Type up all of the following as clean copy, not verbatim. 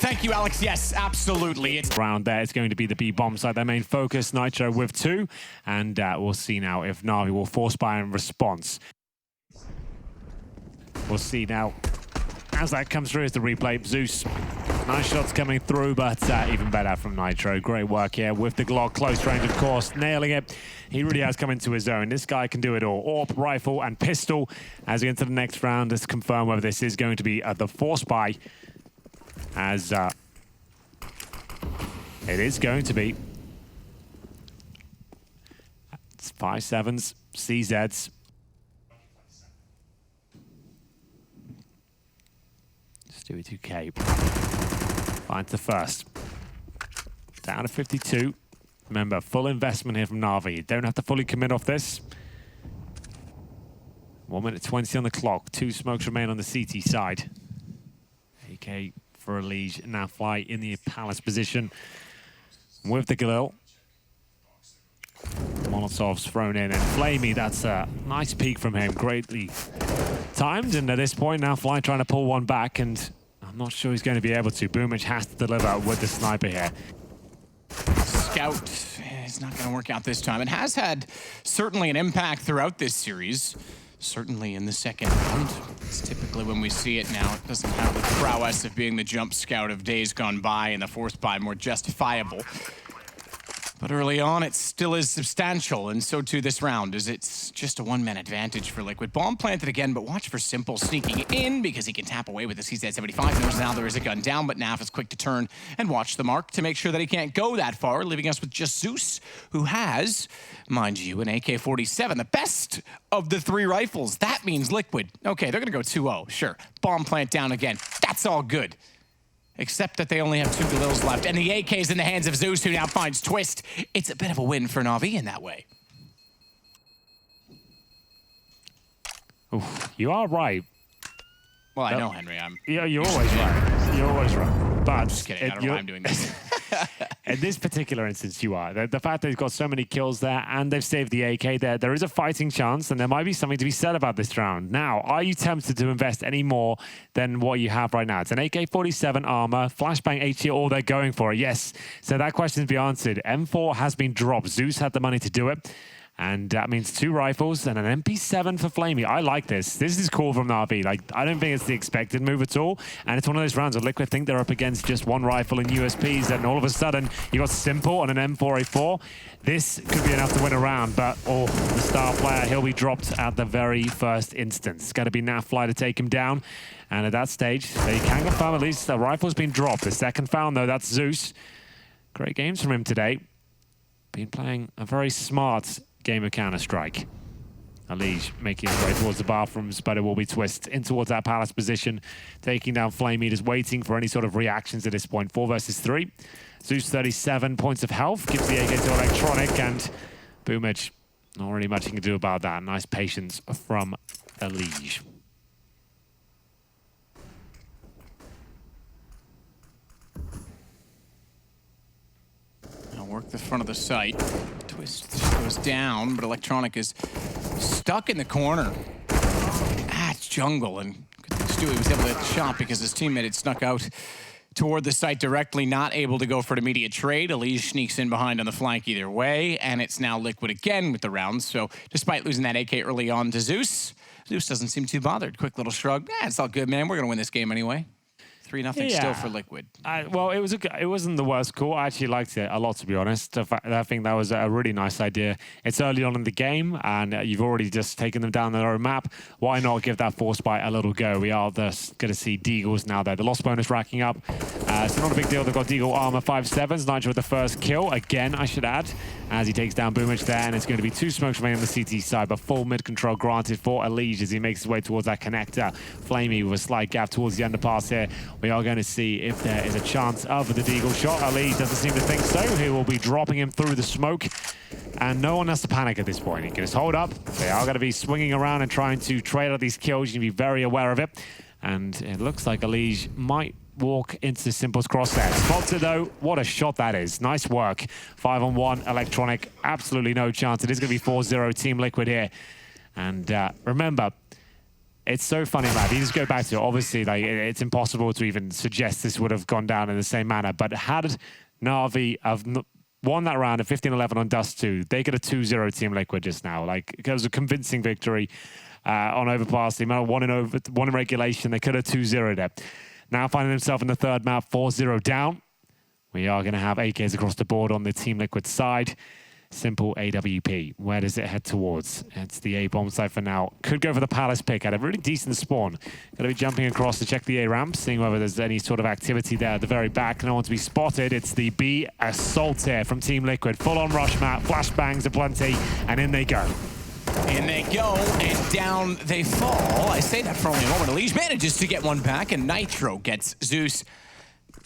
thank you, Alex. Yes, absolutely. It's round there. It's going to be the B bomb side, their main focus. Nitro with 2, and we'll see now if NaVi will force buy in response. We'll see now as that comes through as the replay. Zeus, nice shots coming through, but even better from Nitro. Great work here with the Glock, close range, of course, nailing it. He really has come into his own. This guy can do it all. AWP, rifle, and pistol. As we enter the next round, let's confirm whether this is going to be the force buy, as it is going to be. It's 5-7s, CZs. Stewie 2K finds the first. Down to 52. Remember, full investment here from NaVi. You don't have to fully commit off this. 1 minute 20 on the clock. 2 smokes remain on the CT side. AK for Elige. Now fly in the Palace position with the Galil. Molotov's thrown in, and Flamey, that's a nice peek from him. Greatly timed, and at this point now Fly trying to pull one back, and I'm not sure he's going to be able to. Boomich has to deliver with the sniper here. Scout is not going to work out this time. It has had certainly an impact throughout this series. Certainly in the second round. It's typically when we see it now. It doesn't have the prowess of being the jump scout of days gone by, and the force buy more justifiable. But early on, it still is substantial, and so too this round, as it's just a 1-man advantage for Liquid. Bomb planted again, but watch for Simple sneaking in, because he can tap away with this. He's at 75, knows now there is a gun down, but Naf is quick to turn and watch the mark to make sure that he can't go that far, leaving us with just Zeus, who has, mind you, an AK-47, the best of the 3 rifles. That means Liquid. Okay, they're gonna go 2-0, sure. Bomb plant down again, that's all good. Except that they only have 2 Galils left, and the AK's in the hands of Zeus, who now finds Twist. It's a bit of a win for NaVi in that way. Oof, you are right. Well, I know, Henry. Yeah, you're always right. You're always right. But I'm just kidding. I don't know why I'm doing this. In this particular instance, you are. The fact that he's got so many kills there and they've saved the AK there is a fighting chance, and there might be something to be said about this round. Now, are you tempted to invest any more than what you have right now? It's an AK-47 armor, flashbang HE, all they're going for it. Yes. So that question's been answered. M4 has been dropped. Zeus had the money to do it. And that means 2 rifles and an MP7 for Flamey. I like this. This is cool from NaVi. Like, I don't think it's the expected move at all. And it's one of those rounds where Liquid think they're up against just 1 rifle and USPs, and all of a sudden, you got Simple on an M4A4. This could be enough to win a round, but the star player, he'll be dropped at the very first instance. It's got to be NaFly to take him down. And at that stage, they can confirm at least the rifle's been dropped. The second found, though, that's Zeus. Great games from him today. Been playing a very smart game of Counter-Strike. Elige making his way towards the bathrooms, but it will be Twist in towards that Palace position, taking down Flamey, just waiting for any sort of reactions at this point. 4 versus 3. Zeus 37 points of health, gives the AK to Electronic, and Boomich, not really much he can do about that. Nice patience from Elige. Work the front of the site. Twist goes down, but Electronic is stuck in the corner. It's jungle, and good thing Stewie was able to hit the shot because his teammate had snuck out toward the site directly, not able to go for an immediate trade. Elige sneaks in behind on the flank either way, and it's now Liquid again with the rounds. So despite losing that AK early on to Zeus, Zeus doesn't seem too bothered. Quick little shrug. It's all good, man. We're going to win this game anyway. 3-0 still for Liquid. Well, it wasn't the worst call. I actually liked it a lot, to be honest. I think that was a really nice idea. It's early on in the game, and you've already just taken them down their own map. Why not give that force buy a little go? We are just going to see Deagles now there. The loss bonus racking up. So not a big deal. They've got Deagle armor 5-7s. Nigel with the first kill. Again, I should add, as he takes down Boomich there, and it's going to be 2 smokes remaining on the CT side, but full mid control granted for Elige as he makes his way towards that connector. Flamey with a slight gap towards the underpass here. We are going to see if there is a chance of the Deagle shot. Elige doesn't seem to think so. He will be dropping him through the smoke, and no one has to panic at this point. He can just hold up. They are going to be swinging around and trying to trade out these kills. You can be very aware of it. And it looks like Elige might walk into Simple's crosshair. Spots it though. What a shot that is. Nice work. 5-on-1 Electronic. Absolutely no chance. It is going to be 4-0 Team Liquid here. And remember, It's so funny, man. You just go back to it. Obviously, like, it's impossible to even suggest this would have gone down in the same manner. But had NaVi have won that round at 15-11 on Dust 2, they get a 2-0 Team Liquid just now. Like, it was a convincing victory on Overpass. The amount of one in regulation, they could have 2-0'd it. Now finding themselves in the third map, 4-0 down. We are going to have AKs across the board on the Team Liquid side. Simple AWP. Where does it head towards? It's the A bomb side for now. Could go for the Palace pick. Had a really decent spawn. Got to be jumping across to check the A ramp, seeing whether there's any sort of activity there at the very back. No one to be spotted. It's the B assault here from Team Liquid. Full on rush map, flashbangs aplenty, and in they go. In they go, and down they fall. I say that for only a moment. Elige manages to get one back, and Nitro gets Zeus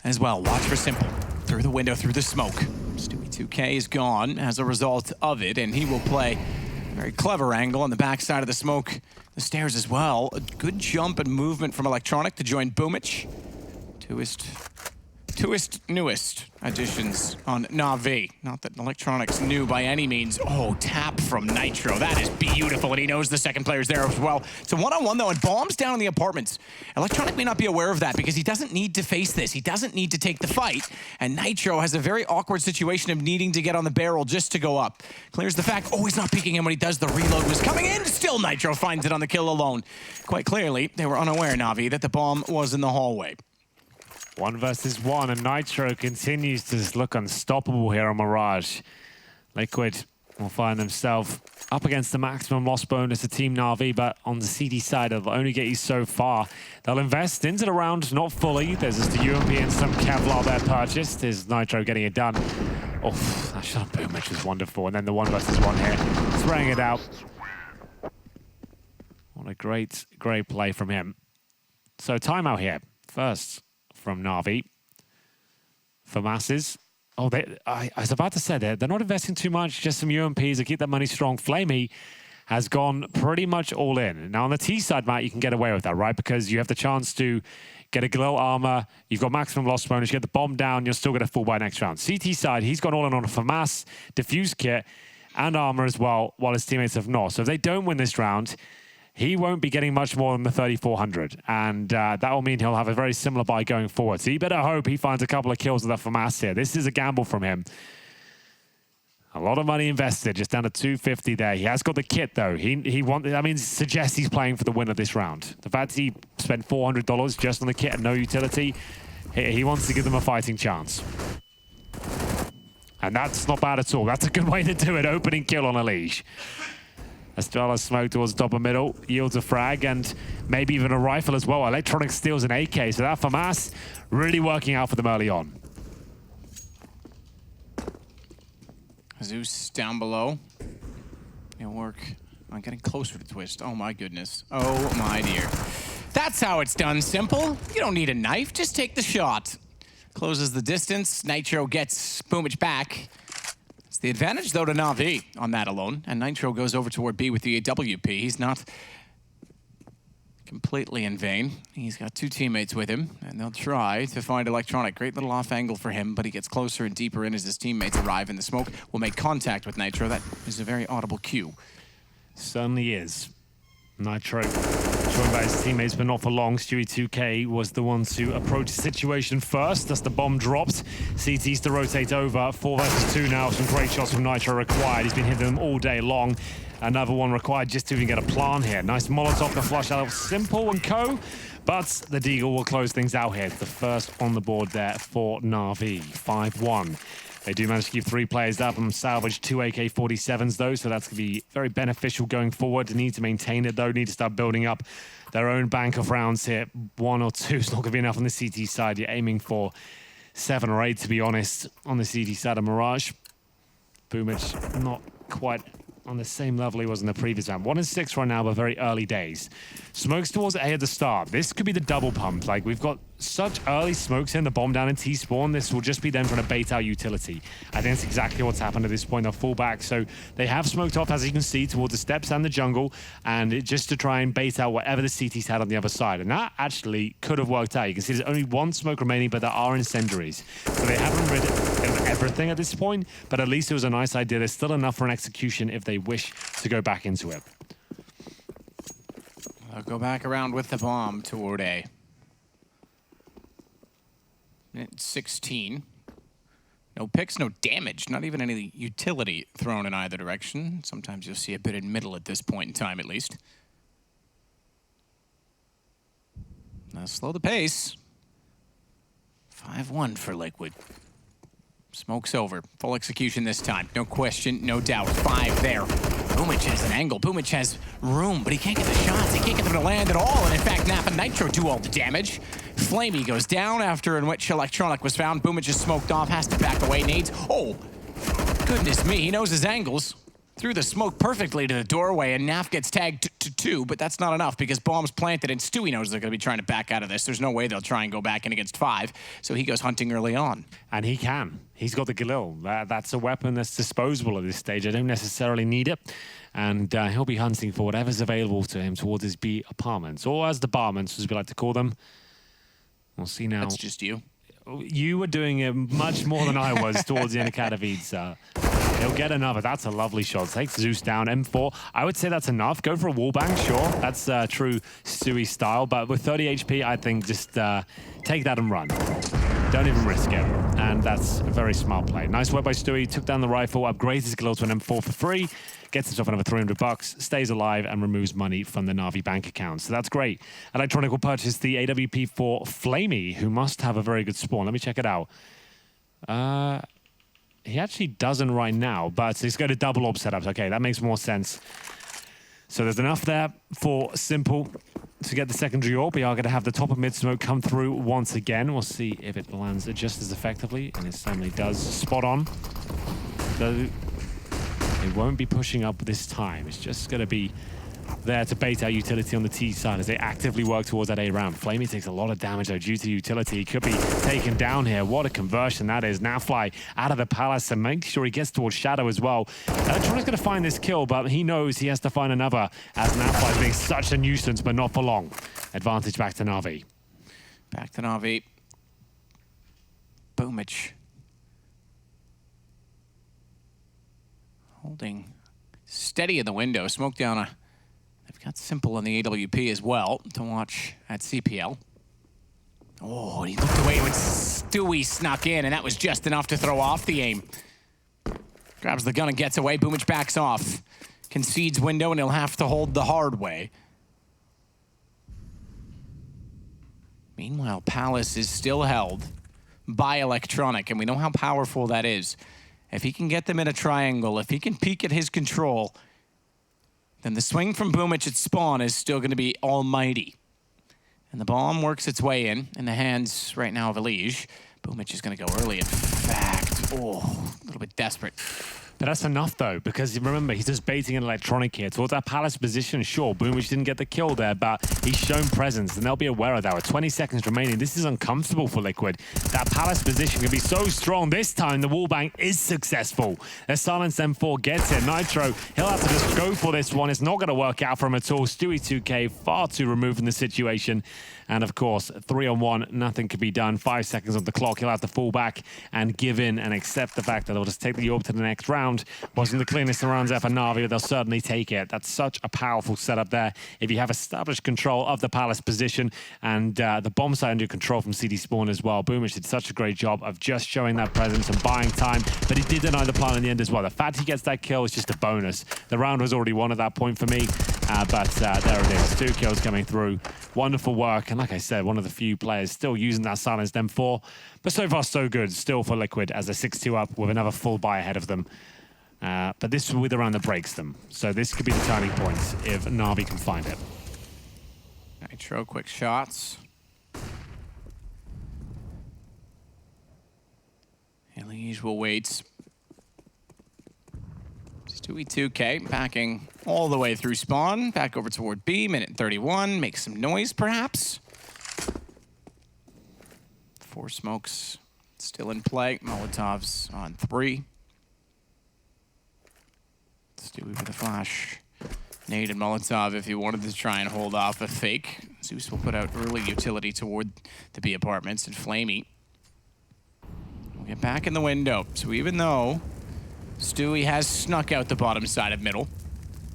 as well. Watch for Simple. Through the window, through the smoke. Stewie 2K is gone as a result of it, and he will play a very clever angle on the backside of the smoke. The stairs as well. A good jump and movement from Electronic to join Boomich. Newest additions on NaVi. Not that Electronic's new by any means. Oh, tap from Nitro. That is beautiful, and he knows the second player's there as well. It's a one-on-one, though, and bombs down in the apartments. Electronic may not be aware of that because he doesn't need to face this. He doesn't need to take the fight, and Nitro has a very awkward situation of needing to get on the barrel just to go up. Clears the fact, oh, he's not peeking him when he does. The reload was coming in. Still Nitro finds it on the kill alone. Quite clearly, they were unaware, NaVi, that the bomb was in the hallway. 1 versus 1, and Nitro continues to just look unstoppable here on Mirage. Liquid will find themselves up against the maximum loss bonus of Team NaVi, but on the CD side, it'll only get you so far. They'll invest into the round, not fully. There's just a UMP and some Kevlar there purchased. Is Nitro getting it done? Oh, that shot on Boomich was wonderful. And then the 1 versus 1 here, spraying it out. What a great play from him. So timeout here. First from NaVi. For masses. Oh, I was about to say they're not investing too much, just some UMPs to keep that money strong. Flamey has gone pretty much all in. Now on the T side, Matt, you can get away with that, right? Because you have the chance to get a glow armor, you've got maximum loss bonus, you get the bomb down, you'll still get a full by next round. CT side, he's gone all in on a FAMAS, diffuse kit, and armor as well, while his teammates have not. So if they don't win this round, he won't be getting much more than the 3,400. And that will mean he'll have a very similar buy going forward. So you better hope he finds a couple of kills with that FAMAS here. This is a gamble from him. A lot of money invested, just down to 250 there. He has got the kit, though. Suggests he's playing for the win of this round. The fact he spent $400 just on the kit and no utility, he wants to give them a fighting chance. And that's not bad at all. That's a good way to do it. Opening kill on Elige. Estrella smoke towards the top of middle, yields a frag, and maybe even a rifle as well. Electronic steals an AK, so that FAMAS really working out for them early on. Zeus down below. It'll work on getting closer to Twist. Oh my goodness. Oh my dear. That's how it's done, simple. You don't need a knife, just take the shot. Closes the distance. Nitro gets Boomich back. It's the advantage, though, to NaVi on that alone. And Nitro goes over toward B with the AWP. He's not completely in vain. He's got 2 teammates with him, and they'll try to find Electronic. Great little off angle for him, but he gets closer and deeper in as his teammates arrive, and the smoke will make contact with Nitro. That is a very audible cue. Certainly is. Nitro joined by his teammates, but not for long. Stewie 2K was the one to approach the situation first as the bomb dropped. CT's to rotate over. 4 versus 2 now. Some great shots from Nitro required. He's been hitting them all day long. Another one required just to even get a plan here. Nice Molotov to flush out of Simple and co. But the Deagle will close things out here. It's the first on the board there for NaVi. 5-1. They do manage to keep 3 players up and salvage 2 AK-47s, though, so that's going to be very beneficial going forward. They need to maintain it, though. Need to start building up their own bank of rounds here. 1 or 2 is not going to be enough on the CT side. You're aiming for 7 or 8, to be honest, on the CT side of Mirage. Boomich not quite on the same level he was in the previous round. 1 and 6 right now, but very early days. Smokes towards A at the start. This could be the double pump. Like, we've got such early smokes in, the bomb down in T-spawn. This will just be them trying to bait out utility. I think that's exactly what's happened at this point. They'll fall back. So they have smoked off, as you can see, towards the steps and the jungle, and just to try and bait out whatever the CT's had on the other side. And that actually could have worked out. You can see there's only 1 smoke remaining, but there are incendiaries. So they haven't rid of everything at this point, but at least it was a nice idea. There's still enough for an execution if they wish to go back into it. They'll go back around with the bomb toward A. Minute 16. No picks, no damage, not even any utility thrown in either direction. Sometimes you'll see a bit in middle at this point in time, at least. Now slow the pace. 5-1 for Liquid. Smoke's over. Full execution this time. No question, no doubt. 5 there. Boomic has an angle. Boomic has room, but he can't get the shots. He can't get them to land at all. And in fact, Nap and Nitro do all the damage. Flamey goes down after in which Electronic was found. Boomic is smoked off, has to back away. Nades. Oh, goodness me. He knows his angles. Threw the smoke perfectly to the doorway, and Naf gets tagged to 2, but that's not enough because bomb's planted, and Stewie knows they're going to be trying to back out of this. There's no way they'll try and go back in against 5, so he goes hunting early on. And he can. He's got the Galil. That's a weapon that's disposable at this stage. I don't necessarily need it, and he'll be hunting for whatever's available to him towards his B apartments, or as the barments, as we like to call them. We'll see now. That's just you. You were doing it much more than I was towards the end of Katowice. He'll get another. That's a lovely shot. Takes Zeus down. M4. I would say that's enough. Go for a wallbang, sure. That's true Stewie style. But with 30 HP, I think just take that and run. Don't even risk it. And that's a very smart play. Nice work by Stewie. Took down the rifle, upgrades his Galil to an M4 for free, gets himself another $300, stays alive, and removes money from the NaVi bank account. So that's great. Electronic will purchase the AWP for Flamey, who must have a very good spawn. Let me check it out. He actually doesn't right now, but he's got a double orb setup. Okay, that makes more sense. So there's enough there for Simple to get the secondary orb. We are going to have the top of mid smoke come through once again. We'll see if it lands just as effectively, and it certainly does. Spot on. Though it won't be pushing up this time. It's just going to be there to bait out utility on the T side as they actively work towards that A round. Flamey takes a lot of damage though due to utility. He could be taken down here. What a conversion that is. Now Fly out of the palace and make sure he gets towards Shadow as well. Electronic's going to find this kill, but he knows he has to find another as NaVi is being such a nuisance, but not for long. Advantage back to NaVi. Back to NaVi. Boomic. Holding steady in the window. Smoke down a... They've got Simple on the AWP as well to watch at CPL. Oh, and he looked away when Stewie snuck in, and that was just enough to throw off the aim. Grabs the gun and gets away. Boomic backs off. Concedes window, and he'll have to hold the hard way. Meanwhile, Palace is still held by Electronic, and we know how powerful that is. If he can get them in a triangle, if he can peek at his control, then the swing from Boomic at spawn is still going to be almighty. And the bomb works its way in the hands right now of Elige. Boomic is going to go early, in fact. Oh, a little bit desperate. But that's enough, though, because remember, he's just baiting an Electronic here towards that Palace position. Sure, Boomic didn't get the kill there, but he's shown presence, and they'll be aware of that. With 20 seconds remaining, this is uncomfortable for Liquid. That Palace position can be so strong. This time, the wallbang is successful. The Silence M4 gets it. Nitro, he'll have to just go for this one. It's not going to work out for him at all. Stewie 2K, far too removed from the situation. And of course, 3-on-1, nothing can be done. 5 seconds on the clock. He'll have to fall back and give in and accept the fact that they'll just take the orb to the next round. Wasn't the cleanest of rounds there for NaVi, but they'll certainly take it. That's such a powerful setup there. If you have established control of the Palace position and the bomb side under control from CD Spawn as well. Boomic did such a great job of just showing that presence and buying time, but he did deny the plan in the end as well. The fact he gets that kill is just a bonus. The round was already won at that point for me, but there it is. 2 kills coming through. Wonderful work, and like I said, one of the few players still using that silenced M4, but so far so good still for Liquid as they're 6-2 up with another full buy ahead of them. But this will be the round that breaks them, so this could be the turning point if NaVi can find it. Nitro, quick shots. Elige will wait. Stewie 2K backing all the way through spawn, back over toward B, minute 31, make some noise perhaps. 4 smokes still in play, Molotovs on 3. Stewie with a flash. Nade and Molotov if he wanted to try and hold off a fake. Zeus will put out early utility toward the B apartments, and Flamey will get back in the window. So even though Stewie has snuck out the bottom side of middle,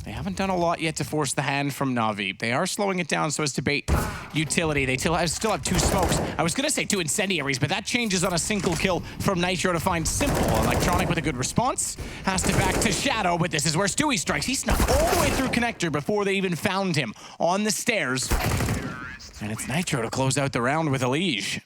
They haven't done a lot yet to force the hand from NaVi. They are slowing it down so as to bait utility. They still have 2 smokes. I was going to say 2 incendiaries, but that changes on a single kill from Nitro to find Simple. Electronic with a good response. Has to back to Shadow, but this is where Stewie strikes. He snuck all the way through Connector before they even found him on the stairs. And it's Nitro to close out the round with a Liege.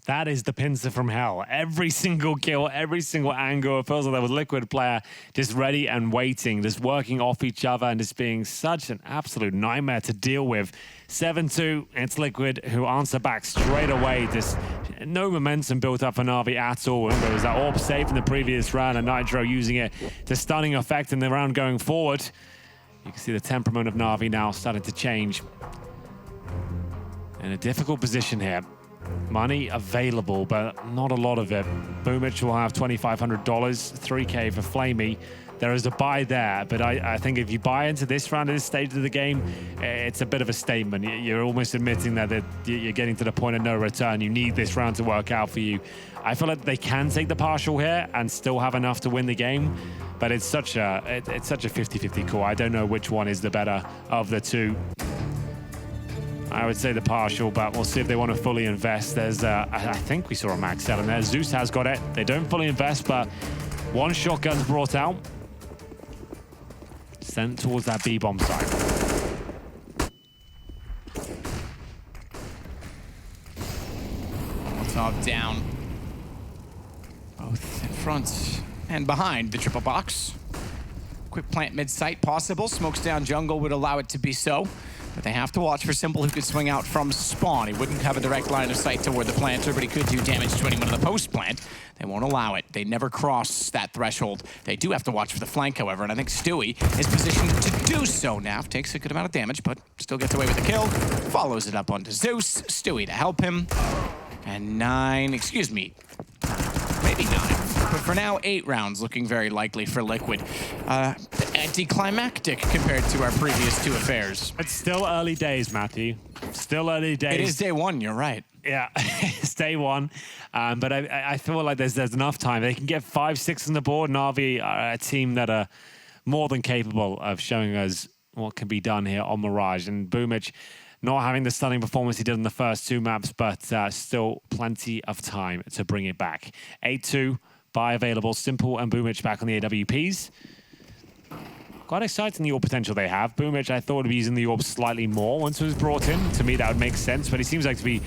That is the pincer from hell. Every single kill, every single angle. It feels like there was Liquid player just ready and waiting, just working off each other and just being such an absolute nightmare to deal with. 7-2, it's Liquid who answer back straight away. Just no momentum built up for NaVi at all. There was that AWP save in the previous round and Nitro using it to stunning effect in the round going forward. You can see the temperament of NaVi now starting to change. In a difficult position here. Money available, but not a lot of it. Boomich will have $2,500, $3K for Flamey. There is a buy there, but I think if you buy into this round at this stage of the game, it's a bit of a statement. You're almost admitting that you're getting to the point of no return. You need this round to work out for you. I feel like they can take the partial here and still have enough to win the game, but it's such a 50-50 call. I don't know which one is the better of the two. I would say the partial, but we'll see if they want to fully invest. There's, I think we saw a max out in there. Zeus has got it. They don't fully invest, but 1 shotgun's brought out. Sent towards that B-bomb site. Top down. Both in front and behind the triple box. Quick plant mid-site possible. Smokes down jungle would allow it to be so. But they have to watch for Simple, who could swing out from spawn. He wouldn't have a direct line of sight toward the planter, but he could do damage to anyone in the post plant. They won't allow it. They never cross that threshold. They do have to watch for the flank, however, and I think Stewie is positioned to do so. Nav takes a good amount of damage, but still gets away with the kill. Follows it up onto Zeus. Stewie to help him. And maybe 9. But for now, 8 rounds looking very likely for Liquid. Anticlimactic compared to our previous 2 affairs. It's still early days, Matthew. Still early days. It is day 1, you're right. Yeah, it's day 1. But I feel like there's enough time. They can get 5, 6 on the board. NaVi are a team that are more than capable of showing us what can be done here on Mirage. And Boomich not having the stunning performance he did in the first 2 maps, but still plenty of time to bring it back. 8-2, buy available. Simple and Boomich back on the AWPs. Quite exciting the AWP potential they have. Boomich, I thought, would be using the AWP slightly more once it was brought in. To me, that would make sense, but he seems like to be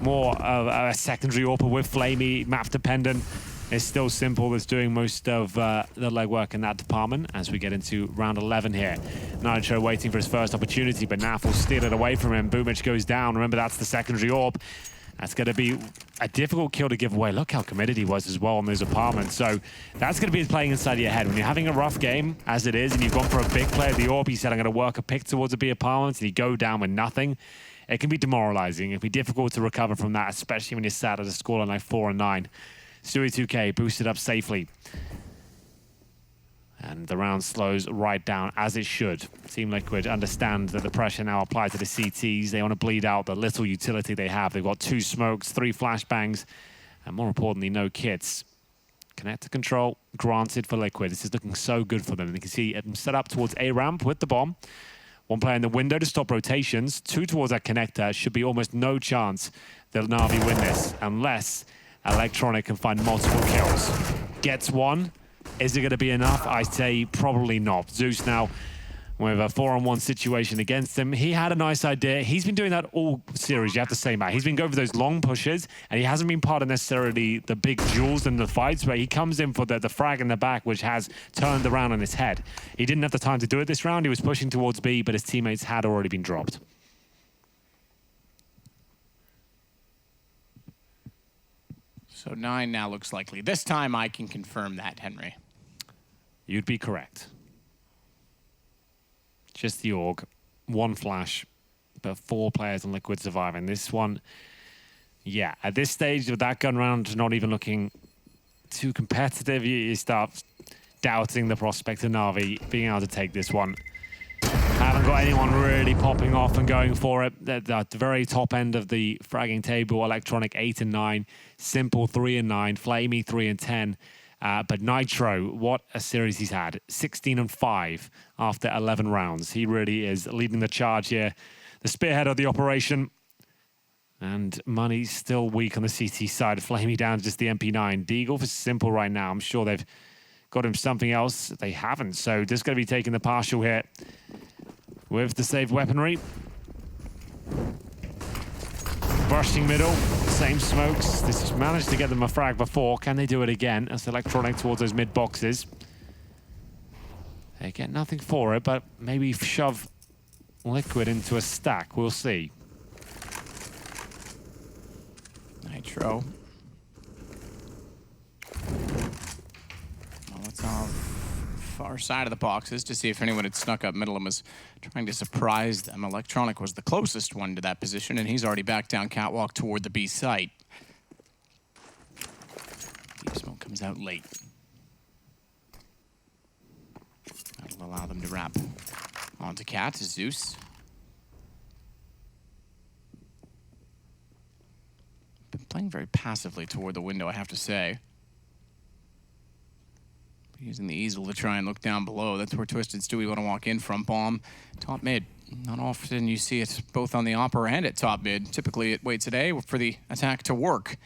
more of a secondary AWP with Flamey, map dependent. It's still Simple that's doing most of the legwork in that department as we get into round 11 here. Nitro waiting for his first opportunity, but Naf will steal it away from him. Boomich goes down. Remember, that's the secondary AWP. That's going to be a difficult kill to give away. Look how committed he was as well on those apartments. So that's going to be playing inside your head. When you're having a rough game, as it is, and you've gone for a big play at the AWP, you said, I'm going to work a pick towards a B apartment, and you go down with nothing. It can be demoralizing. It can be difficult to recover from that, especially when you're sat at a scoreline like 4-9. Stewie 2K boosted up safely. And the round slows right down, as it should. Team Liquid understand that the pressure now applied to the CTs. They want to bleed out the little utility they have. They've got 2 smokes, 3 flashbangs, and more importantly, no kits. Connector control granted for Liquid. This is looking so good for them. You can see them set up towards A ramp with the bomb. 1 player in the window to stop rotations. 2 towards that connector. Should be almost no chance that NaVi win this, unless Electronic can find multiple kills. Gets 1. Is it going to be enough? I say probably not. Zeus now with a 4-on-1 situation against him. He had a nice idea. He's been doing that all series, you have to say, Matt. He's been going for those long pushes, and he hasn't been part of necessarily the big duels in the fights, but he comes in for the frag in the back, which has turned around on his head. He didn't have the time to do it this round. He was pushing towards B, but his teammates had already been dropped. So 9 now looks likely. This time I can confirm that, Henry. You'd be correct. Just the AUG. 1 flash, but 4 players on Liquid surviving. This one, yeah, at this stage with that gun round not even looking too competitive, you start doubting the prospect of NaVi being able to take this one. Haven't got anyone really popping off and going for it. At the very top end of the fragging table, Electronic 8 and 9, Simple 3 and 9, Flamey 3 and 10. But Nitro, what a series he's had. 16-5 after 11 rounds. He really is leading the charge here. The spearhead of the operation. And Money's still weak on the CT side. Flamey down to just the MP9. Deagle for Simple right now. I'm sure they've got him something else. They haven't. So just going to be taking the partial hit with the saved weaponry. Bursting middle. Same smokes. This has managed to get them a frag before. Can they do it again? As Electronic towards those mid boxes. They get nothing for it, but maybe shove Liquid into a stack. We'll see. Nitro. Molotov far side of the boxes to see if anyone had snuck up middle and was trying to surprise them. Electronic was the closest one to that position, and he's already back down catwalk toward the B site. Deep smoke comes out late. That'll allow them to wrap onto Cat, Zeus. Been playing very passively toward the window, I have to say. Using the easel to try and look down below. That's where Twisted Stewie want to walk in from. Bomb, top mid. Not often you see it both on the upper and at top mid. Typically it waits a day for the attack to work.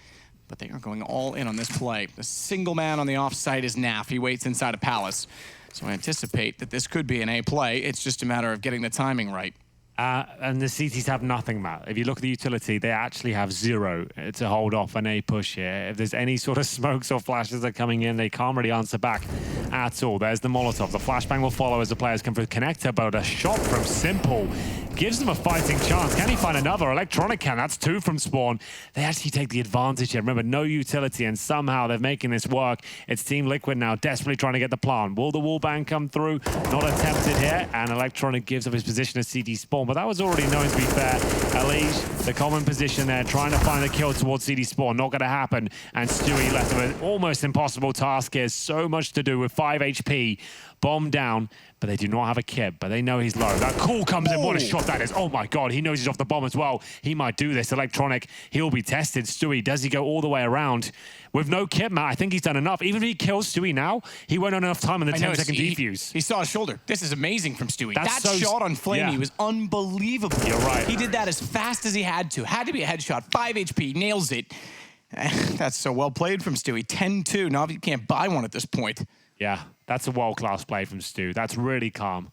But they are going all in on this play. The single man on the off site is NaV. He waits inside a Palace. So I anticipate that this could be an A play. It's just a matter of getting the timing right. And the CTs have nothing, Matt. If you look at the utility, they actually have 0 to hold off an A push here. If there's any sort of smokes or flashes that are coming in, they can't really answer back at all. There's the Molotov. The flashbang will follow as the players come through the connector, but a shot from Simple gives them a fighting chance. Can he find another? Electronic can. That's 2 from Spawn. They actually take the advantage here. Remember, no utility, and somehow they're making this work. It's Team Liquid now desperately trying to get the plant. Will the wallbang come through? Not attempted here, and Electronic gives up his position as CD Spawn, but that was already known to be fair. Elige, the common position there, trying to find the kill towards CD Spawn. Not going to happen, and Stewie left with an almost impossible task here. So much to do with 5 HP. Bomb down, but they do not have a kit, but they know he's low. That call comes in. What a shot that is. Oh my God, he knows he's off the bomb as well. He might do this. Electronic, he'll be tested. Stewie, does he go all the way around? With no kit, Matt, I think he's done enough. Even if he kills Stewie now, he won't have enough time in the 10-second defuse. He saw his shoulder. This is amazing from Stewie. That's that shot on Flamey was unbelievable. You're right. He did that as fast as he had to. Had to be a headshot. 5 HP, nails it. That's so well played from Stewie. 10-2. NaVi can't buy one at this point. Yeah, that's a world-class play from Stu. That's really calm.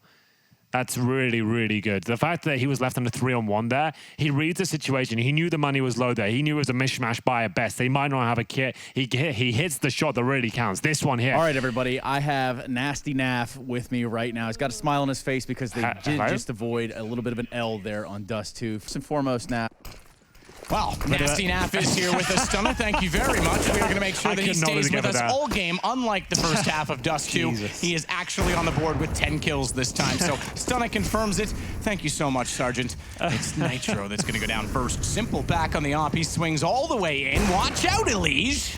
That's really, really good. The fact that he was left on a 3-on-1 there, he reads the situation. He knew the money was low there. He knew it was a mishmash buy at best. They might not have a kit. He hits the shot that really counts. This one here. All right, everybody. I have Nasty NaV with me right now. He's got a smile on his face because they did just avoid a little bit of an L there on Dust 2. First and foremost, NaV. Well, Nasty NaV is here with us, Stunner. Thank you very much. We are going to make sure that he stays with us all game. Unlike the first half of Dust 2, he is actually on the board with 10 kills this time. So Stunner confirms it. Thank you so much, Sergeant. It's Nitro that's going to go down first. Simple back on the op. He swings all the way in. Watch out, Elige.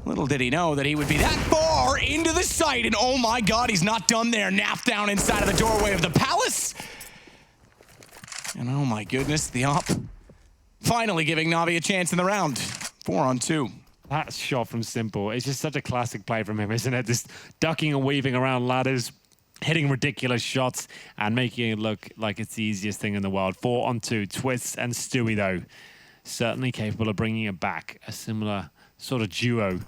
Little did he know that he would be that far into the site. And oh my God, he's not done there. NaV down inside of the doorway of the Palace. And oh my goodness, the op finally giving NaVi a chance in the round. 4-on-2. That shot from Simple. It's just such a classic play from him, isn't it? Just ducking and weaving around ladders, hitting ridiculous shots, and making it look like it's the easiest thing in the world. 4-on-2. Twists and Stewie, though, certainly capable of bringing it back. A similar sort of duo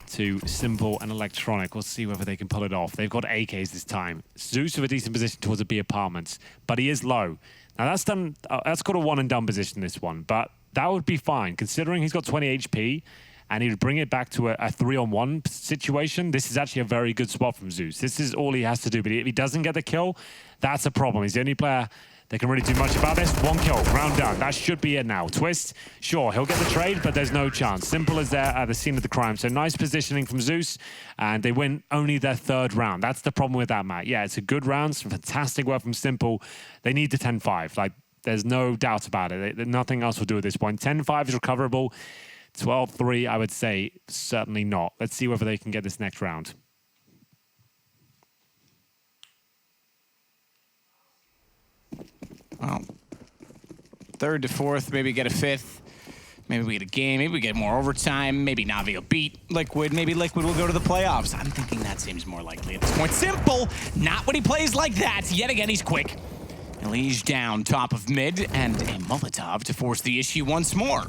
to Simple and Electronic. We'll see whether they can pull it off. They've got AKs this time. Zeus with a decent position towards the B apartments, but he is low. Now that's done. That's got a one-and-done position, this one, but that would be fine considering he's got 20 HP, and he would bring it back to a 3-on-1 situation. This is actually a very good spot from Zeus. This is all he has to do, but if he doesn't get the kill, that's a problem. He's the only player that can really do much about this. 1 kill, round done. That should be it now. Twist, sure, he'll get the trade, but there's no chance. Simple is there at the scene of the crime. So nice positioning from Zeus, and they win only their 3rd round. That's the problem with that, Matt. Yeah, it's a good round, some fantastic work from Simple. They need the 10-5. Like, there's no doubt about it. Nothing else will do at this point. 10-5 is recoverable. 12-3, I would say, certainly not. Let's see whether they can get this next round. Well, 3rd to 4th, maybe get a 5th. Maybe we get a game, maybe we get more overtime, maybe NaVi will beat Liquid, maybe Liquid will go to the playoffs. I'm thinking that seems more likely at this point. Simple, not when he plays like that. Yet again, he's quick. Elige down top of mid, and a Molotov to force the issue once more.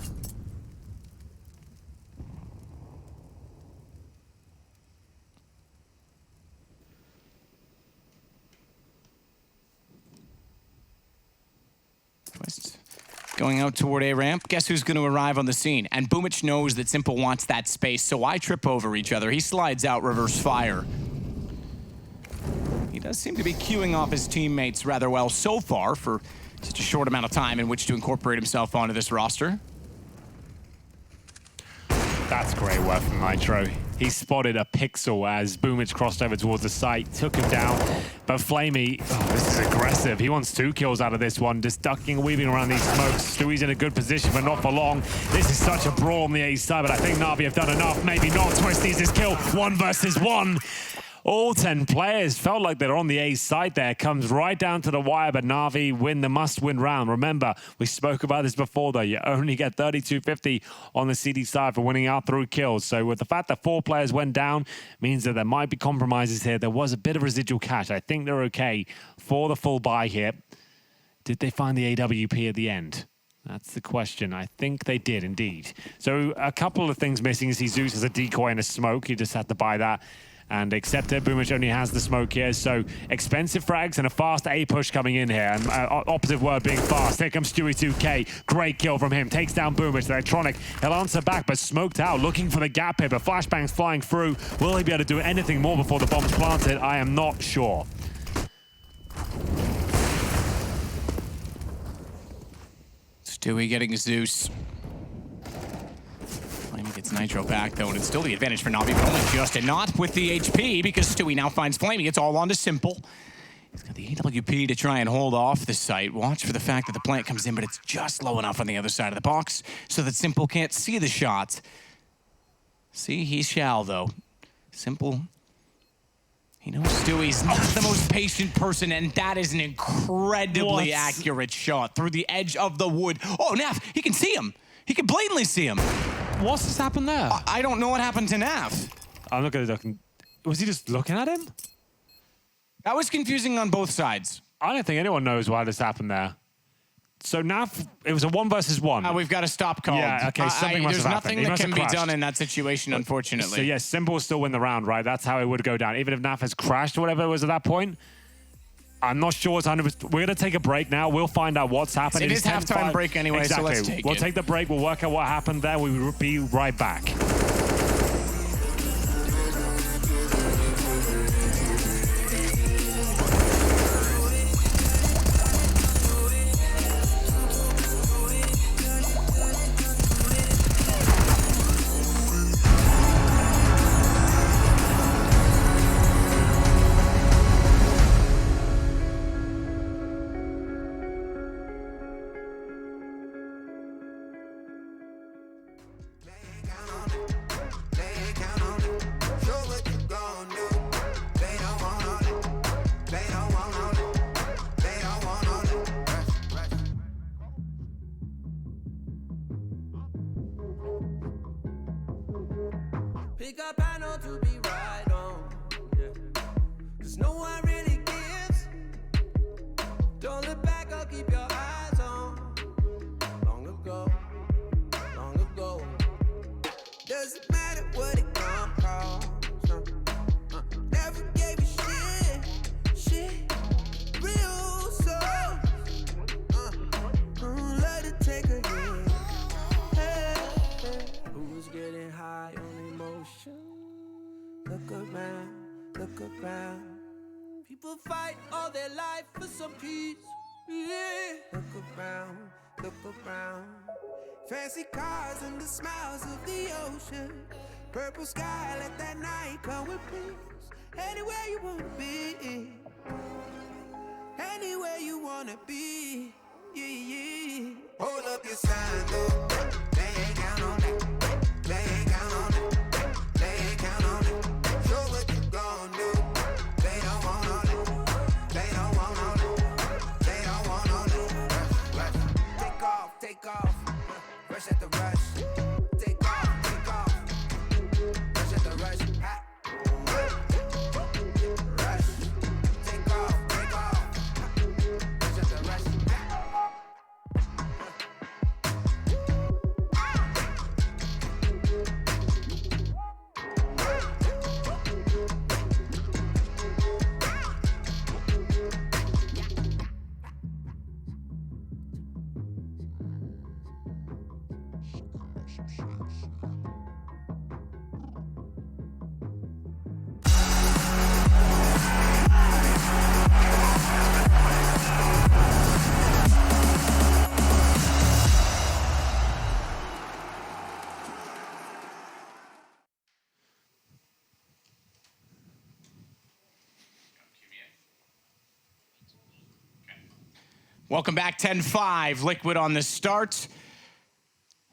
Twist. Going out toward A ramp. Guess who's going to arrive on the scene? And Boomich knows that Simple wants that space, so I trip over each other. He slides out reverse fire. He does seem to be queuing off his teammates rather well so far for such a short amount of time in which to incorporate himself onto this roster. That's great work from Nitro. He spotted a pixel as Boomich crossed over towards the site, took him down. But Flamey, this is aggressive. He wants 2 kills out of this one, just ducking and weaving around these smokes. Stewie's in a good position, but not for long. This is such a brawl on the A side, but I think NaVi have done enough. Maybe not. Twist needs his kill. 1 versus 1. All 10 players felt like they're on the A side there. Comes right down to the wire, but NaVi win the must-win round. Remember, we spoke about this before, though. You only get 3250 on the CD side for winning out through kills. So with the fact that 4 players went down, means that there might be compromises here. There was a bit of residual cash. I think they're okay for the full buy here. Did they find the AWP at the end? That's the question. I think they did, indeed. So a couple of things missing. You see Zeus as a decoy and a smoke. You just had to buy that and accept it. Boomich only has the smoke here, so expensive frags and a fast A push coming in here. And opposite word being fast. Here comes Stewie 2K. Great kill from him. Takes down Boomich. Electronic, he'll answer back, but smoked out, looking for the gap here. But flashbangs flying through. Will he be able to do anything more before the bomb's planted? I am not sure. Stewie getting Zeus. Flamey gets Nitro back, though, and it's still the advantage for NaVi, but only just, and not with the HP, because Stewie now finds Flamey. It's all on to Simple. He's got the AWP to try and hold off the site. Watch for the fact that the plant comes in, but it's just low enough on the other side of the box so that Simple can't see the shot. See, he shall, though. Simple. He knows Stewie's not the most patient person, and that is an incredibly accurate shot through the edge of the wood. Oh, Naf, he can see him. He can blatantly see him. What's just happened there? I don't know what happened to Naf. I'm not going to look. Was he just looking at him? That was confusing on both sides. I don't think anyone knows why this happened there. So Naf, it was a 1 versus 1. We've got to stop called. Yeah, okay, something must have happened. There's nothing that can be done in that situation, unfortunately. So yes, Simple will still win the round, right? That's how it would go down. Even if Naf has crashed or whatever it was at that point. I'm not sure it's 100%. We're going to take a break now. We'll find out what's happening. It is halftime break anyway, exactly. So let's take We'll take the break. We'll work out what happened there. We will be right back. Pick up, I know to be right on, yeah. 'Cause no one really gives. Don't look back, I'll keep your eyes on. Long ago, doesn't matter what it gon' cost. Never gave a shit, real soul. Let it take a hit. Hey. Who's getting high on emotion? Look around. People fight all their life for some peace. Yeah. Look around. Fancy cars and the smiles of the ocean. Purple sky, let that night come with peace. Anywhere you wanna be. Anywhere you wanna be. Yeah. Hold up your sign, though. They ain't count on it. Show what you gon' do. They don't want all it. They don't want all it. Take off. Rush at the rush. Welcome back, 10-5. Liquid on the start.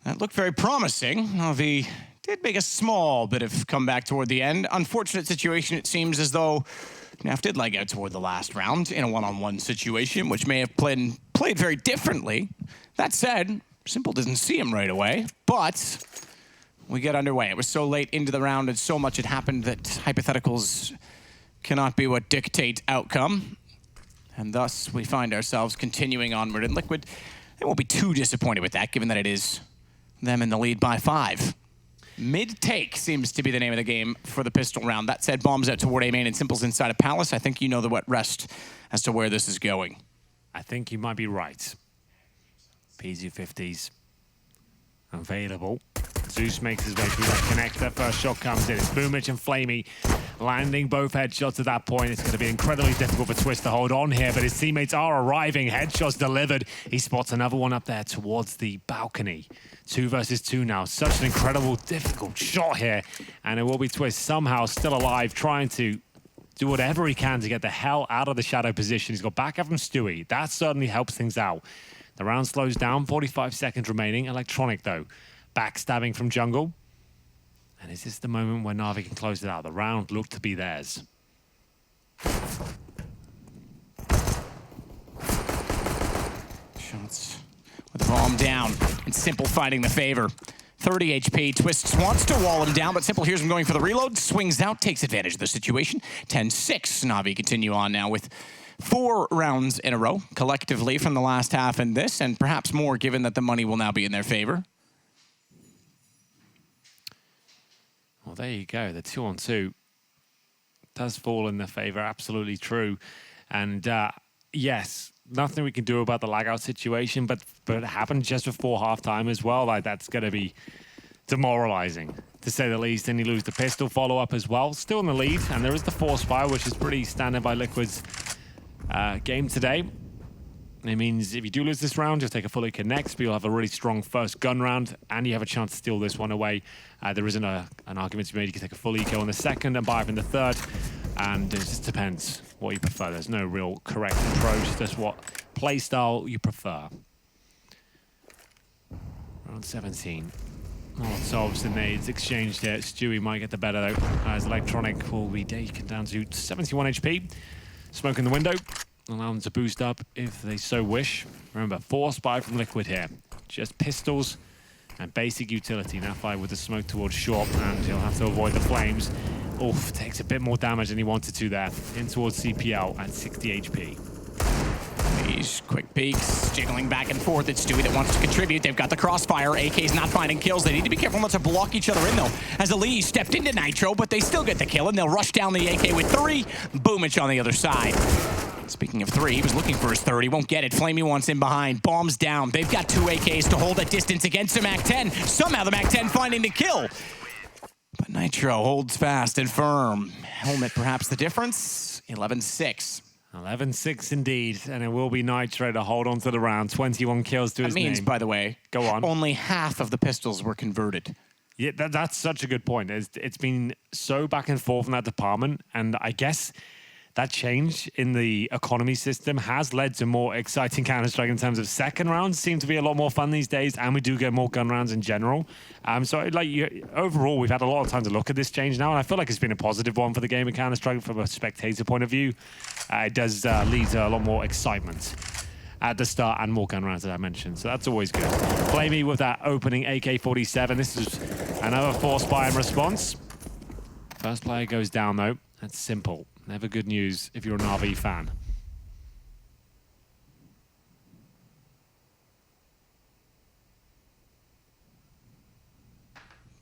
That looked very promising. NaVi did make a small bit of comeback toward the end. Unfortunate situation, it seems as though NaV did leg out toward the last round in a one-on-one situation, which may have played very differently. That said, Simple didn't see him right away, but we get underway. It was so late into the round and so much had happened that hypotheticals cannot be what dictate outcome. And thus, we find ourselves continuing onward. And Liquid, they won't be too disappointed with that, given that it is them in the lead by 5. Mid-take seems to be the name of the game for the pistol round. That said, bombs out toward A main and Simple's inside of Palace. I think you know the wet rest as to where this is going. I think you might be right. PZ50s available. Zeus makes his way through that connector. First shot comes in. It's Boomich and Flamey landing both headshots at that point. It's going to be incredibly difficult for Twist to hold on here, but his teammates are arriving. Headshots delivered. He spots another one up there towards the balcony. 2 versus 2 now. Such an incredible, difficult shot here. And it will be Twist somehow still alive, trying to do whatever he can to get the hell out of the shadow position. He's got backup from Stewie. That certainly helps things out. The round slows down, 45 seconds remaining. Electronic, though. Backstabbing from jungle. And is this the moment where NaVi can close it out? The round looked to be theirs. Shots with the bomb down. And Simple fighting the favor. 30 HP. Twist wants to wall him down, but Simple hears him going for the reload. Swings out, takes advantage of the situation. 10-6. NaVi continue on now with 4 rounds in a row, collectively from the last half in this, and perhaps more given that the money will now be in their favor. Well, there you go. The 2-on-2 does fall in their favor. Absolutely true. And yes, nothing we can do about the lag-out situation, but it happened just before halftime as well. Like, that's going to be demoralizing, to say the least. And you lose the pistol follow-up as well. Still in the lead, and there is the force fire, which is pretty standard by Liquid's game today. It means if you do lose this round, you'll take a fully connect, but you'll have a really strong first gun round, and you have a chance to steal this one away. There isn't an argument to be made. You can take a full eco in the second and buy up in the third, and it just depends what you prefer. There's no real correct approach, just what play style you prefer. Round 17. Molotovs and nades exchanged here. Stewie might get the better, though, as Electronic will be taken down to 71 HP. Smoke in the window. Allow them to boost up if they so wish. Remember, 4 spy from Liquid here. Just pistols and basic utility. NaVi with the smoke towards short, and he'll have to avoid the flames. Oof, takes a bit more damage than he wanted to there. In towards CPL at 60 HP. These quick peeks, jiggling back and forth. It's Stewie that wants to contribute. They've got the crossfire. AK's not finding kills. They need to be careful not to block each other in, though, as Elise stepped into Nitro, but they still get the kill, and they'll rush down the AK with 3. Boomich on the other side. Speaking of 3, he was looking for his third. He won't get it. Flamey wants in behind. Bombs down. They've got 2 AKs to hold at distance against the MAC-10. Somehow the MAC-10 finding the kill. But Nitro holds fast and firm. Helmet perhaps the difference. 11-6. 11-6 indeed, and it will be Nitro to hold on to the round. 21 kills to his name. That means, by the way, go on. Only half of the pistols were converted. Yeah, that's such a good point. It's been so back and forth in that department, and I guess that change in the economy system has led to more exciting Counter-Strike in terms of second rounds seem to be a lot more fun these days, and we do get more gun rounds in general. So overall, we've had a lot of time to look at this change now, and I feel like it's been a positive one for the game of Counter-Strike from a spectator point of view. It does lead to a lot more excitement at the start and more gun rounds, as I mentioned, so that's always good. Flamey with that opening AK-47. This is another force buy in response. First player goes down, though. That's Simple. Never good news if you're a NaVi fan.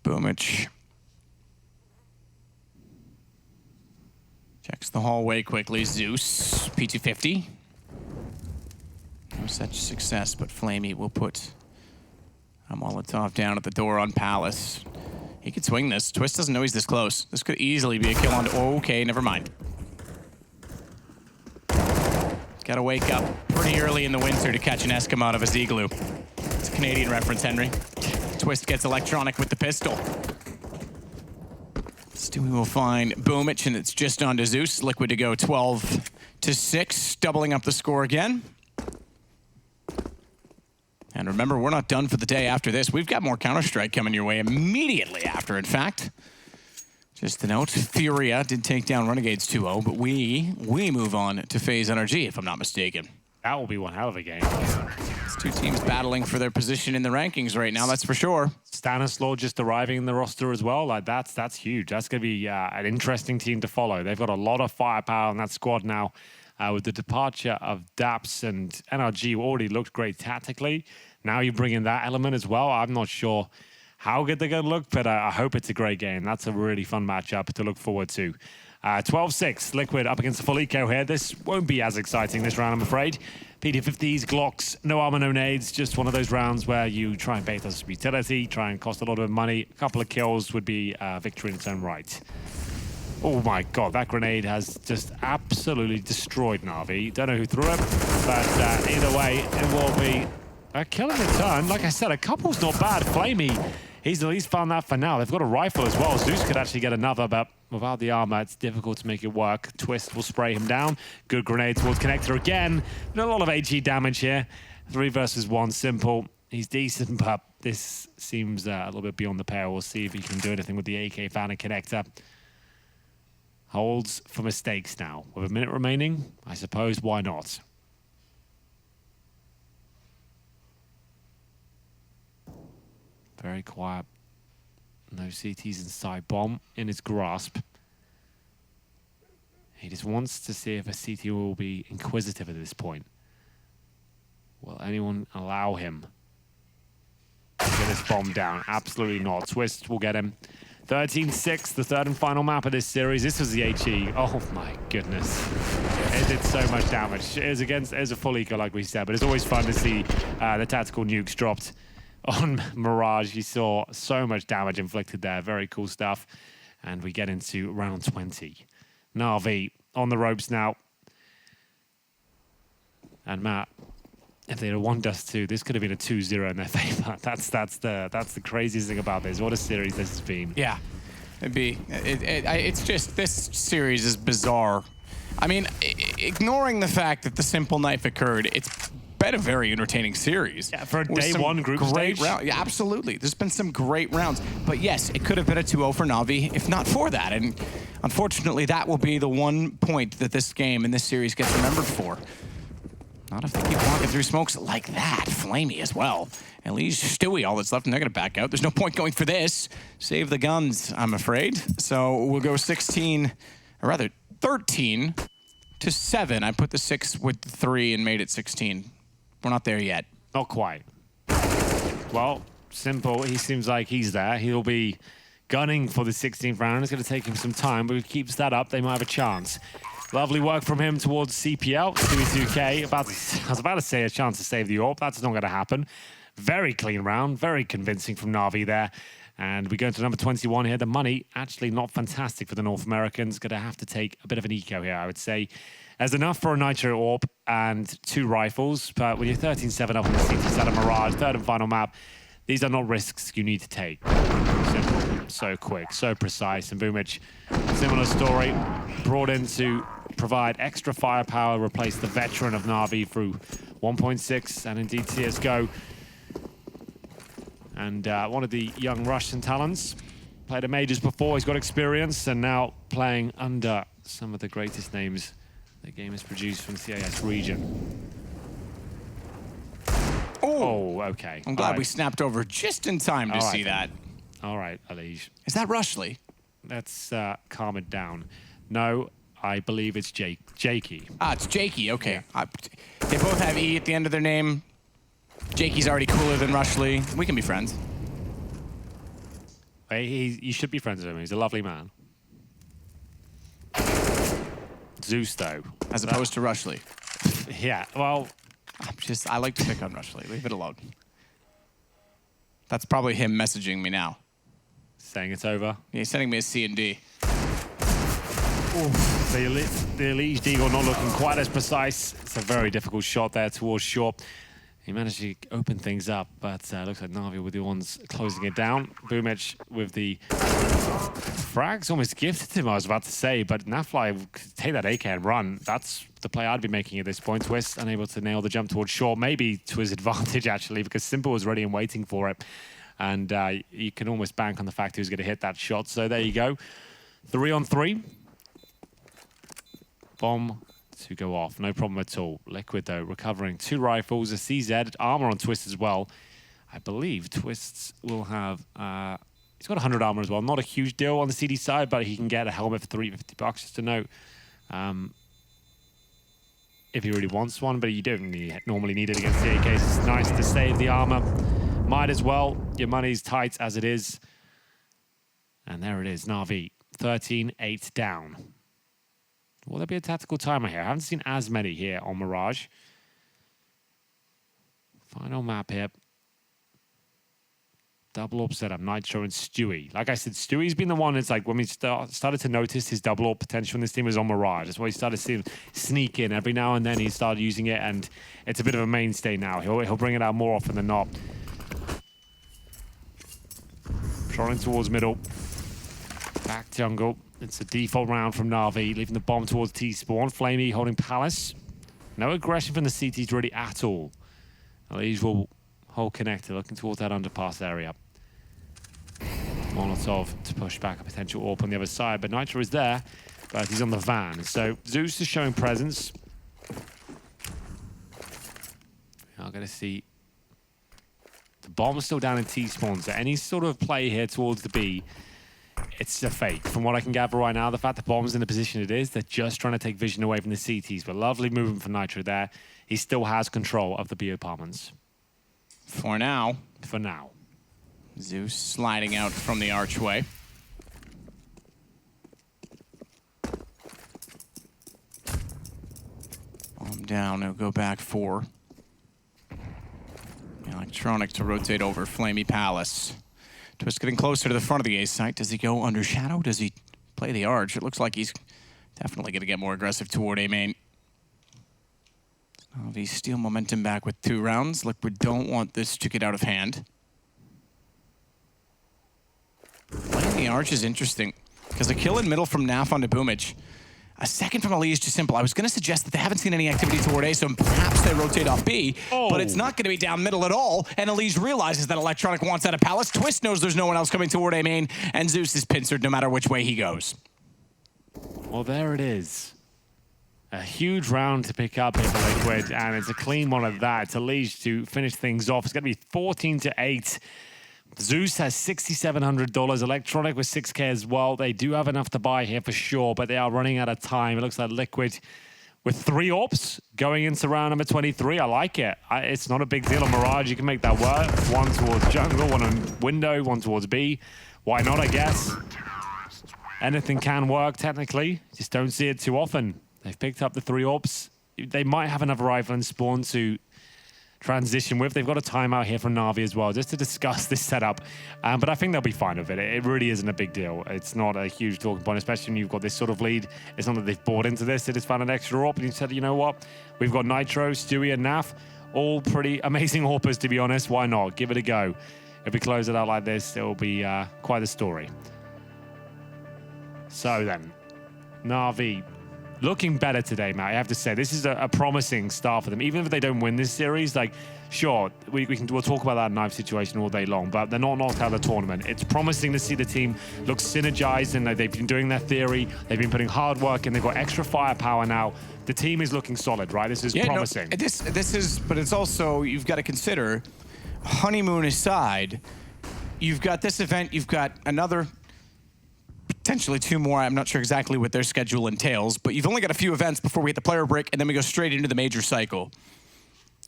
Boomich checks the hallway quickly. Zeus, P250. No such success, but Flamey will put a Molotov down at the door on Palace. He could swing this. Twist doesn't know he's this close. This could easily be a kill on... Okay, never mind. Gotta wake up pretty early in the winter to catch an Eskimo out of his igloo. It's a Canadian reference, Henry. Twist gets Electronic with the pistol. Stewie will find Boomich, and it's just on to Zeus. Liquid to go 12-6, doubling up the score again. And remember, we're not done for the day after this. We've got more Counter-Strike coming your way immediately after, in fact. Just to note, Furia did take down Renegades 2-0, but we move on to FaZe NRG, if I'm not mistaken. That will be one hell of a game. It's two teams battling for their position in the rankings right now, that's for sure. Stanislaw just arriving in the roster as well. Like, that's huge. That's going to be an interesting team to follow. They've got a lot of firepower in that squad now. With the departure of Daps and NRG, who already looked great tactically. Now you bring in that element as well. I'm not sure how good they're going to look, but I hope it's a great game. That's a really fun matchup to look forward to. 12-6, Liquid up against Full Eco here. This won't be as exciting this round, I'm afraid. PD50s, Glocks, no armor, no nades. Just one of those rounds where you try and bait us utility, try and cost a lot of money. A couple of kills would be victory in its own right. Oh my god, that grenade has just absolutely destroyed NaVi. Don't know who threw it, but either way, it will be a kill in return. Like I said, a couple's not bad. Flamey, he's at least found that for now. They've got a rifle as well. Zeus could actually get another, but without the armor, it's difficult to make it work. Twist will spray him down. Good grenade towards Connector again. But a lot of HE damage here. 3 versus 1, simple. He's decent, but this seems a little bit beyond the pale. We'll see if he can do anything with the AK fan and Connector. Holds for mistakes now. With a minute remaining, I suppose, why not? Very quiet. No CTs inside. Bomb in his grasp. He just wants to see if a CT will be inquisitive at this point. Will anyone allow him to get this bomb down? Absolutely not. Twist will get him. 13-6, the third and final map of this series. This was the HE. Oh my goodness. It did so much damage. It was a full eco, like we said, but it's always fun to see the tactical nukes dropped on Mirage. You saw so much damage inflicted there. Very cool stuff. And we get into round 20. NaVi on the ropes now. And Matt, if they had won Dust 2, this could have been a 2-0 in their favor. That's the craziest thing about this. What a series this has been. Yeah, it's just, this series is bizarre. I mean, ignoring the fact that the simple knife occurred, it's been a very entertaining series. Yeah, for a day one group stage. Yeah, absolutely. There's been some great rounds. But yes, it could have been a 2-0 for NaVi if not for that. And unfortunately, that will be the one point that this game and this series gets remembered for. Not if they keep walking through smokes like that. Flamey as well. At least Stewie, all that's left, and they're going to back out. There's no point going for this. Save the guns, I'm afraid. So we'll go 16, or rather 13 to 7. I put the 6 with the 3 and made it 16. We're not there yet. Not quite. Well, simple. He seems like he's there. He'll be gunning for the 16th round. It's going to take him some time, but if he keeps that up, they might have a chance. Lovely work from him towards CPL, 2-2K. I was about to say a chance to save the AWP. That's not going to happen. Very clean round, very convincing from NaVi there. And we go into number 21 here. The money, actually not fantastic for the North Americans. Going to have to take a bit of an eco here, I would say. There's enough for a Nitro AWP and 2 rifles, but with your 13-7 up on the CT side of Mirage, third and final map, these are not risks you need to take. Simple, so quick, so precise. And Boomich, similar story, brought in to provide extra firepower, replace the veteran of NaVi through 1.6 and indeed CSGO. And one of the young Russian talents, played at majors before, he's got experience, and now playing under some of the greatest names the game has produced from the CIS region. Oh, okay. I'm glad we snapped over just in time to see that. All right, Alige. Is that Rushley? Let's calm it down. No, I believe it's Jakey. Ah, it's Jakey, okay. Yeah. They both have E at the end of their name. Jakey's already cooler than Rushley. We can be friends. You should be friends with him. He's a lovely man. Zeus, though. As opposed to Rushley. Yeah, well... I like to pick on Rushley. Leave it alone. That's probably him messaging me now. Saying it's over? Yeah, he's sending me a C and D. The Elite Deagle not looking quite as precise. It's a very difficult shot there towards short. He managed to open things up, but looks like NaVi were the ones closing it down. Boomich with the frags almost gifted to him, I was about to say, but NaFly could take that AK and run. That's the play I'd be making at this point. Twist unable to nail the jump towards short, maybe to his advantage actually, because Simple was ready and waiting for it. And you can almost bank on the fact he was going to hit that shot. So there you go. 3-on-3. Bomb to go off, no problem at all. Liquid though, recovering 2 rifles, a CZ, armor on Twist as well. I believe Twists will have, he's got 100 armor as well. Not a huge deal on the CD side, but he can get a helmet for $350, just to note. If he really wants one, but you don't normally need it against the AKs. It's nice to save the armor. Might as well. Your money's tight as it is. And there it is, NaVi, 13-8 down. Will there be a tactical timer here? I haven't seen as many here on Mirage. Final map here. Double AWP setup, Nitro and Stewie. Like I said, Stewie's been the one that's like, when we started to notice his double AWP potential in this team was on Mirage. That's why he started seeing sneak in every now and then. He started using it, and it's a bit of a mainstay now. He'll bring it out more often than not. Trolling towards middle. Back jungle. It's a default round from NaVi, leaving the bomb towards T-spawn. Flamey holding Palace. No aggression from the CTs really at all. Lige will hold connector, looking towards that underpass area. Molotov to push back a potential AWP on the other side, but Nitro is there, but he's on the van. So Zeus is showing presence. We are going to see the bomb still down in T-spawn, so any sort of play here towards the B, it's a fake. From what I can gather right now, the fact the bomb's in the position it is, they're just trying to take vision away from the CTs. But lovely movement from Nitro there. He still has control of the B apartments. For now. For now. Zeus sliding out from the archway. Bomb down, he'll go back 4. Electronic to rotate over Flamey Palace. Twist getting closer to the front of the A site. Does he go under shadow? Does he play the arch? It looks like he's definitely going to get more aggressive toward A main. NaVi steal momentum back with 2 rounds. Liquid don't want this to get out of hand. Playing the arch is interesting, because a kill in middle from Naf onto Boomich. A second from Ali is just simple. I was going to suggest that they haven't seen any activity toward A, so perhaps they rotate off B, but it's not going to be down middle at all, and Elise realizes that Electronic wants out of Palace. Twist knows there's no one else coming toward A main, and Zeus is pincered no matter which way he goes. Well, there it is. A huge round to pick up here for Liquid, and it's a clean one of that. It's Elise to finish things off. It's going to be 14-8. Zeus has $6,700. Electronic with 6K as well. They do have enough to buy here for sure, but they are running out of time. It looks like Liquid with 3 AWPs going into round number 23. I like it. It's not a big deal on Mirage. You can make that work. 1 towards jungle, 1 on window, 1 towards B. Why not, I guess? Anything can work, technically. Just don't see it too often. They've picked up the 3 AWPs. They might have another rifle and spawn to transition with. They've got a timeout here from NaVi as well, just to discuss this setup. But I think they'll be fine with it. It really isn't a big deal. It's not a huge talking point, especially when you've got this sort of lead. It's not that they've bought into this. They just found an extra AWP and you said, you know what? We've got Nitro, Stewie, and Naf. All pretty amazing AWPers, to be honest. Why not? Give it a go. If we close it out like this, it will be quite a story. So then, NaVi looking better today, Matt. I have to say, this is a promising start for them. Even if they don't win this series, like, sure, we'll talk about that knife situation all day long, but they're not knocked out of the tournament. It's promising to see the team look synergized, and they've been doing their theory. They've been putting hard work, and they've got extra firepower now. The team is looking solid, right? This is promising. No, this is, but it's also, you've got to consider, honeymoon aside, you've got this event, you've got another, potentially 2 more. I'm not sure exactly what their schedule entails, but you've only got a few events before we hit the player break, and then we go straight into the major cycle.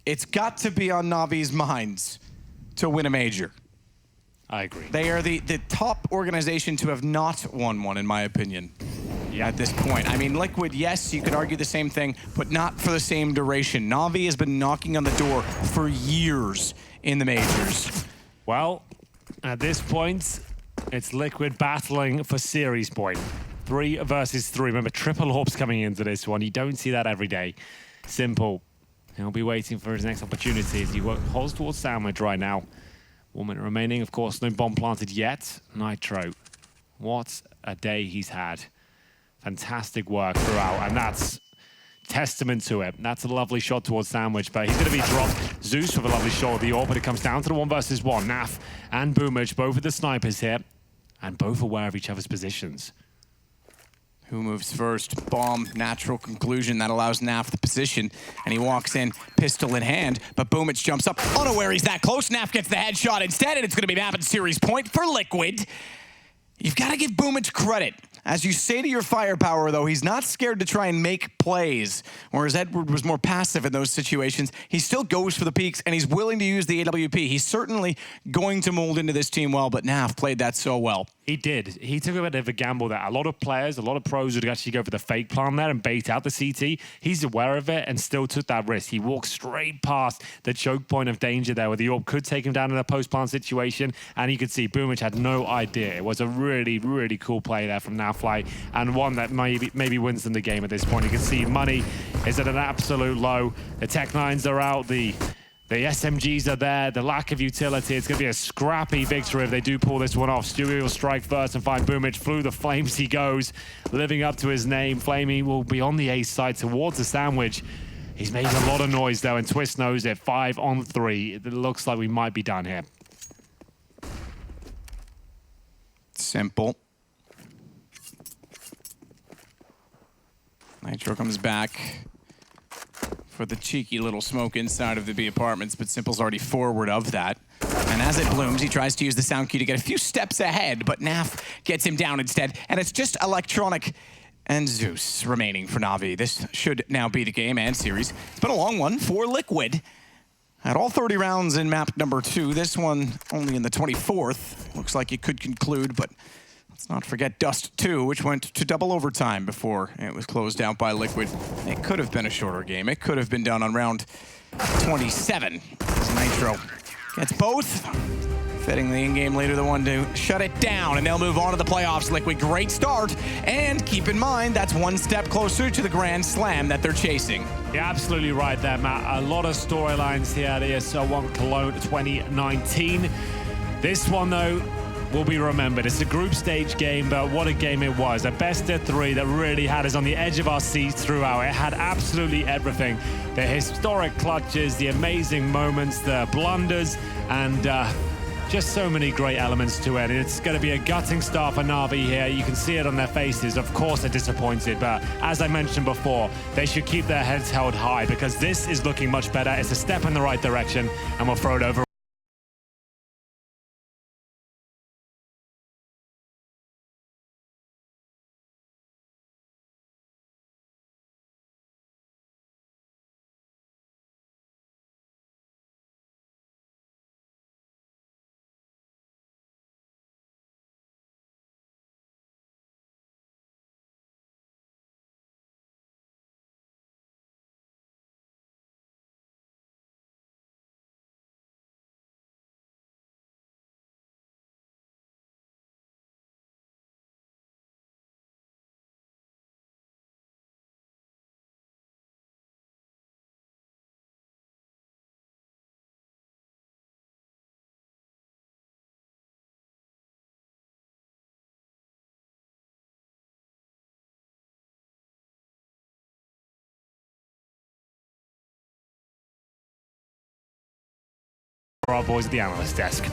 It's got to be on NaVi's minds to win a major. I agree. They are the top organization to have not won one, in my opinion, at this point. I mean, Liquid, yes, you could argue the same thing, but not for the same duration. NaVi has been knocking on the door for years in the majors. Well, at this point, it's Liquid battling for series point. 3 versus 3. Remember, triple AWPs coming into this one. You don't see that every day. Simple. He'll be waiting for his next opportunity as he holds towards sandwich right now. 1 minute remaining. Of course, no bomb planted yet. Nitro, what a day he's had. Fantastic work throughout, and that's testament to it. That's a lovely shot towards sandwich, but he's going to be dropped. Zeus with a lovely shot with the AWP, but it comes down to the 1 versus 1. Naf and Boomage, both of the snipers here, and both aware of each other's positions. Who moves first? Bomb, natural conclusion that allows Naf the position, and he walks in, pistol in hand, but Boomage jumps up, unaware he's that close. Naf gets the headshot instead, and it's going to be map and series point for Liquid. You've got to give Boomage credit. As you say to your firepower, though, he's not scared to try and make plays, whereas Edward was more passive in those situations. He still goes for the peaks, and he's willing to use the AWP. He's certainly going to mold into this team well, but Naf played that so well. He did. He took a bit of a gamble that a lot of players, a lot of pros would actually go for the fake plan there and bait out the CT. He's aware of it and still took that risk. He walked straight past the choke point of danger there where the AWP could take him down in a post-plant situation, and you could see Boomage had no idea. It was a really, really cool play there from NaVi, and one that maybe wins them the game at this point. You can see Money is at an absolute low. The Tech-9s are out. The SMGs are there, the lack of utility. It's going to be a scrappy victory if they do pull this one off. Stewie will strike first and find Boomage. Through the flames he goes, living up to his name. Flamey will be on the A side towards the sandwich. He's made a lot of noise though, and Twist knows it. 5 on 3. It looks like we might be done here. Simple. Nitro comes back for the cheeky little smoke inside of the B apartments, but Simple's already forward of that. And as it blooms, he tries to use the sound key to get a few steps ahead, but Naf gets him down instead, and it's just Electronic and Zeus remaining for NaVi. This should now be the game and series. It's been a long one for Liquid. At all 30 rounds in map number 2, this one only in the 24th. Looks like it could conclude, but let's not forget Dust 2, which went to double overtime before it was closed out by Liquid. It could have been a shorter game. It could have been done on round 27. As Nitro gets both, fitting the in-game leader the one to shut it down, and they'll move on to the playoffs. Liquid, great start, and keep in mind that's one step closer to the Grand Slam that they're chasing. You're absolutely right there, Matt. A lot of storylines here at ESL One Cologne 2019. This one, though, will be remembered. It's a group stage game, but what a game it was. A best of 3 that really had us on the edge of our seats throughout. It had absolutely everything. The historic clutches, the amazing moments, the blunders, and just so many great elements to it. It's going to be a gutting start for NaVi here. You can see it on their faces. Of course they're disappointed, but as I mentioned before, they should keep their heads held high because this is looking much better. It's a step in the right direction, and we'll throw it over. For our boys at the analyst desk.